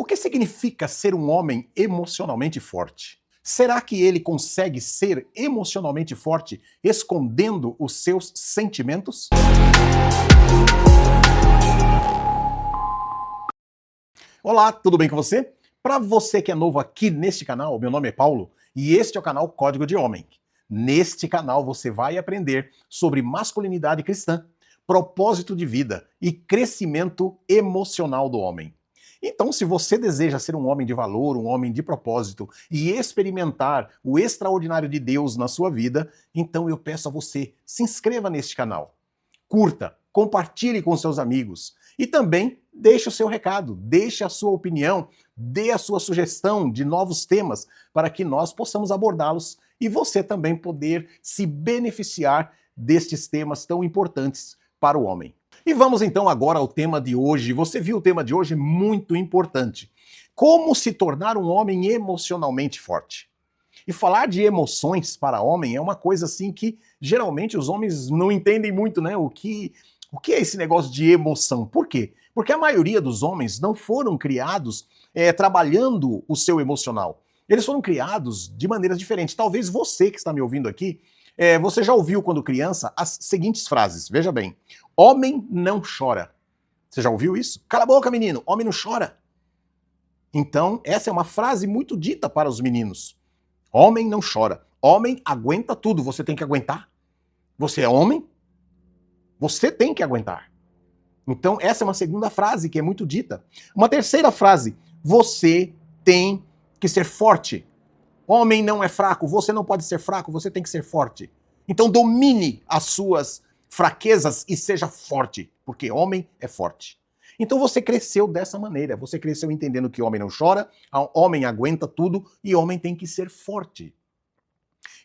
O que significa ser um homem emocionalmente forte? Será que ele consegue ser emocionalmente forte escondendo os seus sentimentos? Olá, tudo bem com você? Para você que é novo aqui neste canal, meu nome é Paulo e este é o canal Código de Homem. Neste canal você vai aprender sobre masculinidade cristã, propósito de vida e crescimento emocional do homem. Então, se você deseja ser um homem de valor, um homem de propósito e experimentar o extraordinário de Deus na sua vida, então eu peço a você, se inscreva neste canal, curta, compartilhe com seus amigos e também deixe o seu recado, deixe a sua opinião, dê a sua sugestão de novos temas para que nós possamos abordá-los e você também poder se beneficiar destes temas tão importantes para o homem. E vamos então agora ao tema de hoje. Você viu o tema de hoje muito importante. Como se tornar um homem emocionalmente forte? E falar de emoções para homem é uma coisa assim que geralmente os homens não entendem muito, né? O que é esse negócio de emoção? Por quê? Porque a maioria dos homens não foram criados trabalhando o seu emocional. Eles foram criados de maneiras diferentes. Talvez você que está me ouvindo aqui, você já ouviu quando criança as seguintes frases. Veja bem, homem não chora. Você já ouviu isso? Cala a boca, menino, homem não chora. Então, essa é uma frase muito dita para os meninos. Homem não chora. Homem aguenta tudo, você tem que aguentar. Você é homem? Você tem que aguentar. Então, essa é uma segunda frase que é muito dita. Uma terceira frase, você tem que ser forte. Homem não é fraco, você não pode ser fraco, você tem que ser forte. Então domine as suas fraquezas e seja forte, porque homem é forte. Então você cresceu dessa maneira, você cresceu entendendo que homem não chora, homem aguenta tudo e homem tem que ser forte.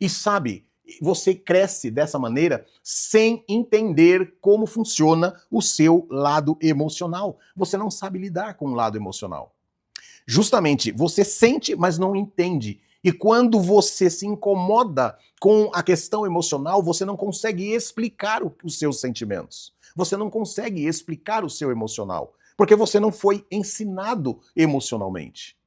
E sabe, você cresce dessa maneira sem entender como funciona o seu lado emocional. Você não sabe lidar com o lado emocional. Justamente, você sente, mas não entende. E quando você se incomoda com a questão emocional, você não consegue explicar os seus sentimentos. Você não consegue explicar o seu emocional, porque você não foi ensinado emocionalmente.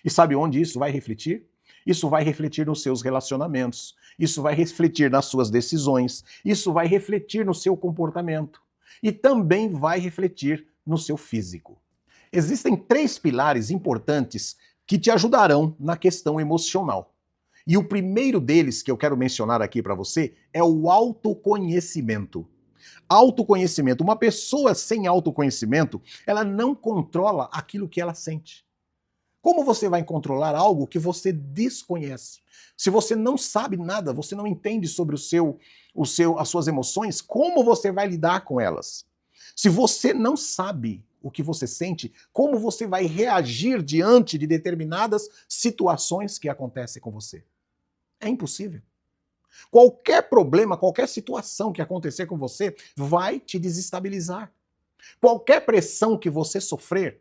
E sabe onde isso vai refletir? Isso vai refletir nos seus relacionamentos, isso vai refletir nas suas decisões, isso vai refletir no seu comportamento e também vai refletir no seu físico. Existem 3 pilares importantes que te ajudarão na questão emocional. E o primeiro deles que eu quero mencionar aqui para você é o autoconhecimento. Autoconhecimento. Uma pessoa sem autoconhecimento, ela não controla aquilo que ela sente. Como você vai controlar algo que você desconhece? Se você não sabe nada, você não entende sobre as suas emoções, como você vai lidar com elas? Se você não sabe o que você sente, como você vai reagir diante de determinadas situações que acontecem com você? É impossível. Qualquer problema, qualquer situação que acontecer com você vai te desestabilizar. Qualquer pressão que você sofrer,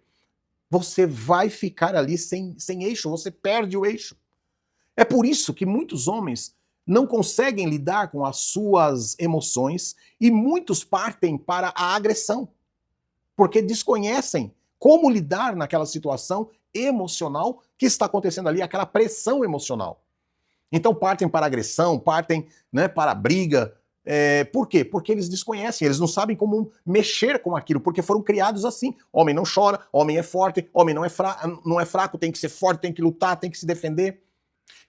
você vai ficar ali sem eixo, você perde o eixo. É por isso que muitos homens não conseguem lidar com as suas emoções e muitos partem para a agressão, porque desconhecem como lidar naquela situação emocional que está acontecendo ali, aquela pressão emocional. Então partem para a agressão, partem para a briga. Por quê? Porque eles desconhecem, eles não sabem como mexer com aquilo, porque foram criados assim. Homem não chora, homem é forte, homem não é fraco, tem que ser forte, tem que lutar, tem que se defender.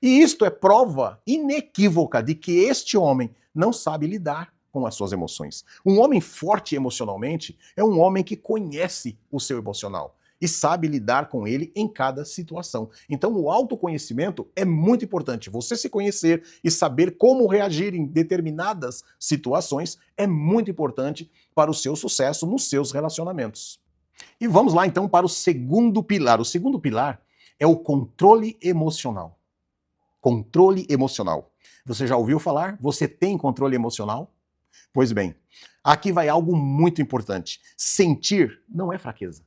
E isto é prova inequívoca de que este homem não sabe lidar com as suas emoções. Um homem forte emocionalmente é um homem que conhece o seu emocional e sabe lidar com ele em cada situação. Então o autoconhecimento é muito importante. Você se conhecer e saber como reagir em determinadas situações é muito importante para o seu sucesso nos seus relacionamentos. E vamos lá então para o segundo pilar. O segundo pilar é o controle emocional. Controle emocional. Você já ouviu falar? Você tem controle emocional? Pois bem, aqui vai algo muito importante. Sentir não é fraqueza.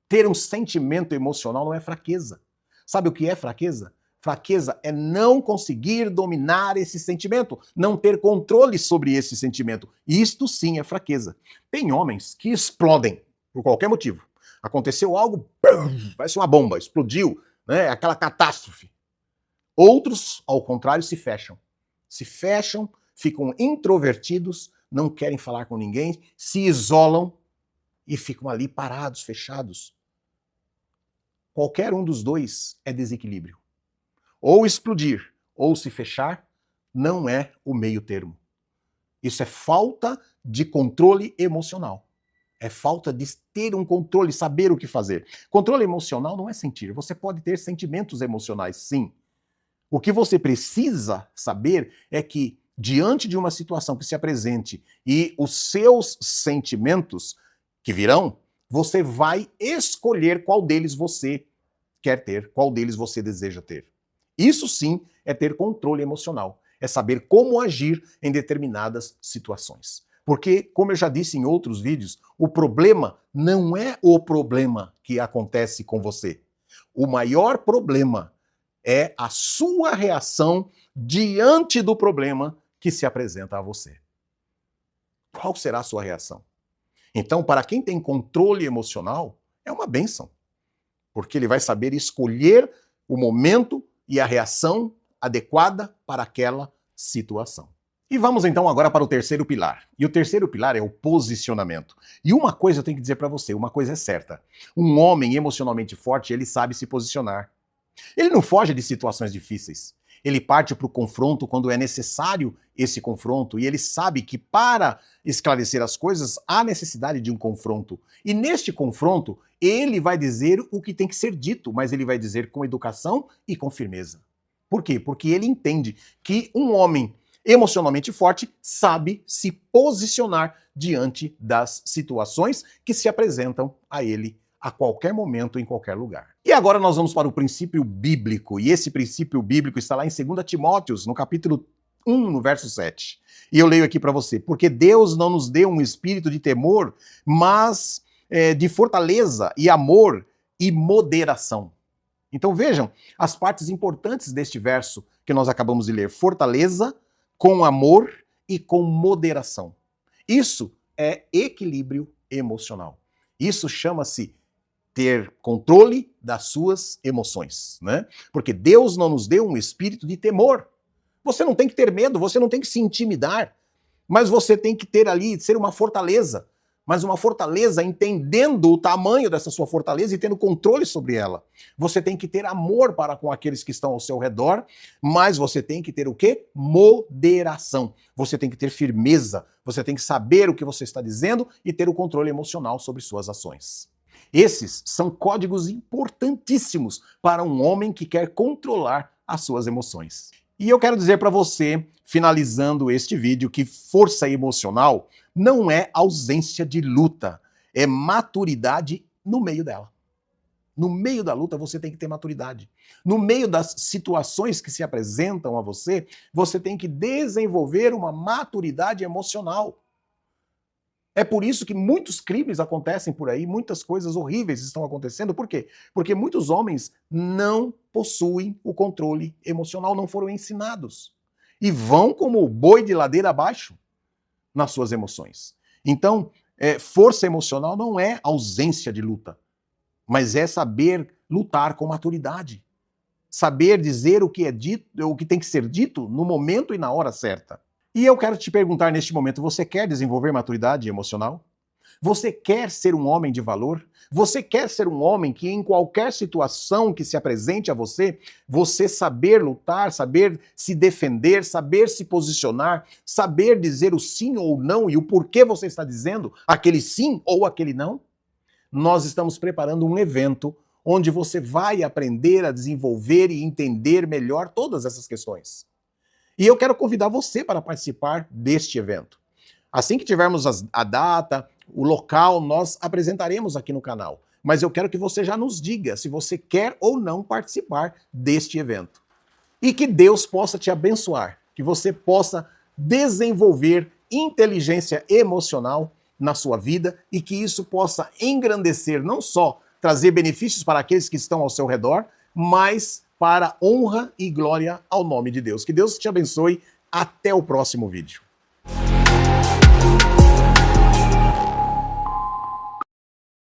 Ter um sentimento emocional não é fraqueza. Sabe o que é fraqueza? Fraqueza é não conseguir dominar esse sentimento, não ter controle sobre esse sentimento. Isto sim é fraqueza. Tem homens que explodem por qualquer motivo. Aconteceu algo, Parece uma bomba, explodiu, né? Aquela catástrofe. Outros, ao contrário, se fecham. Se fecham, ficam introvertidos, não querem falar com ninguém, se isolam e ficam ali parados, fechados. Qualquer um dos dois é desequilíbrio. Ou explodir, ou se fechar, não é o meio termo. Isso é falta de controle emocional. É falta de ter um controle, saber o que fazer. Controle emocional não é sentir. Você pode ter sentimentos emocionais, sim. O que você precisa saber é que, diante de uma situação que se apresente e os seus sentimentos que virão, você vai escolher qual deles você quer ter, qual deles você deseja ter. Isso sim é ter controle emocional, é saber como agir em determinadas situações. Porque, como eu já disse em outros vídeos, o problema não é o problema que acontece com você. O maior problema é a sua reação diante do problema que se apresenta a você. Qual será a sua reação? Então, para quem tem controle emocional, é uma bênção, porque ele vai saber escolher o momento e a reação adequada para aquela situação. E vamos então agora para o terceiro pilar. E o terceiro pilar é o posicionamento. E uma coisa eu tenho que dizer para você, uma coisa é certa. Um homem emocionalmente forte, ele sabe se posicionar. Ele não foge de situações difíceis. Ele parte para o confronto quando é necessário esse confronto. E ele sabe que para esclarecer as coisas há necessidade de um confronto. E neste confronto, ele vai dizer o que tem que ser dito, mas ele vai dizer com educação e com firmeza. Por quê? Porque ele entende que um homem emocionalmente forte sabe se posicionar diante das situações que se apresentam a ele a qualquer momento, em qualquer lugar. E agora nós vamos para o princípio bíblico, e esse princípio bíblico está lá em 2 Timóteos, no capítulo 1, no verso 7. E eu leio aqui para você: porque Deus não nos deu um espírito de temor, mas de fortaleza e amor e moderação. Então vejam as partes importantes deste verso que nós acabamos de ler: fortaleza, com amor e com moderação. Isso é equilíbrio emocional. Isso chama-se ter controle das suas emoções, né? Porque Deus não nos deu um espírito de temor. Você não tem que ter medo, você não tem que se intimidar, mas você tem que ter ali, ser uma fortaleza. Mas uma fortaleza entendendo o tamanho dessa sua fortaleza e tendo controle sobre ela. Você tem que ter amor para com aqueles que estão ao seu redor, mas você tem que ter o quê? Moderação. Você tem que ter firmeza, você tem que saber o que você está dizendo e ter o controle emocional sobre suas ações. Esses são códigos importantíssimos para um homem que quer controlar as suas emoções. E eu quero dizer para você, finalizando este vídeo, que força emocional não é ausência de luta, é maturidade no meio dela. No meio da luta você tem que ter maturidade. No meio das situações que se apresentam a você, você tem que desenvolver uma maturidade emocional. É por isso que muitos crimes acontecem por aí, muitas coisas horríveis estão acontecendo. Por quê? Porque muitos homens não possuem o controle emocional, não foram ensinados. E vão como o boi de ladeira abaixo nas suas emoções. Então, força emocional não é ausência de luta, mas é saber lutar com maturidade. Saber dizer o que é dito, o que tem que ser dito no momento e na hora certa. E eu quero te perguntar neste momento, você quer desenvolver maturidade emocional? Você quer ser um homem de valor? Você quer ser um homem que em qualquer situação que se apresente a você, você saber lutar, saber se defender, saber se posicionar, saber dizer o sim ou não e o porquê você está dizendo aquele sim ou aquele não? Nós estamos preparando um evento onde você vai aprender a desenvolver e entender melhor todas essas questões. E eu quero convidar você para participar deste evento. Assim que tivermos a data, o local, nós apresentaremos aqui no canal. Mas eu quero que você já nos diga se você quer ou não participar deste evento. E que Deus possa te abençoar, que você possa desenvolver inteligência emocional na sua vida e que isso possa engrandecer, não só trazer benefícios para aqueles que estão ao seu redor, mas para honra e glória ao nome de Deus. Que Deus te abençoe. Até o próximo vídeo.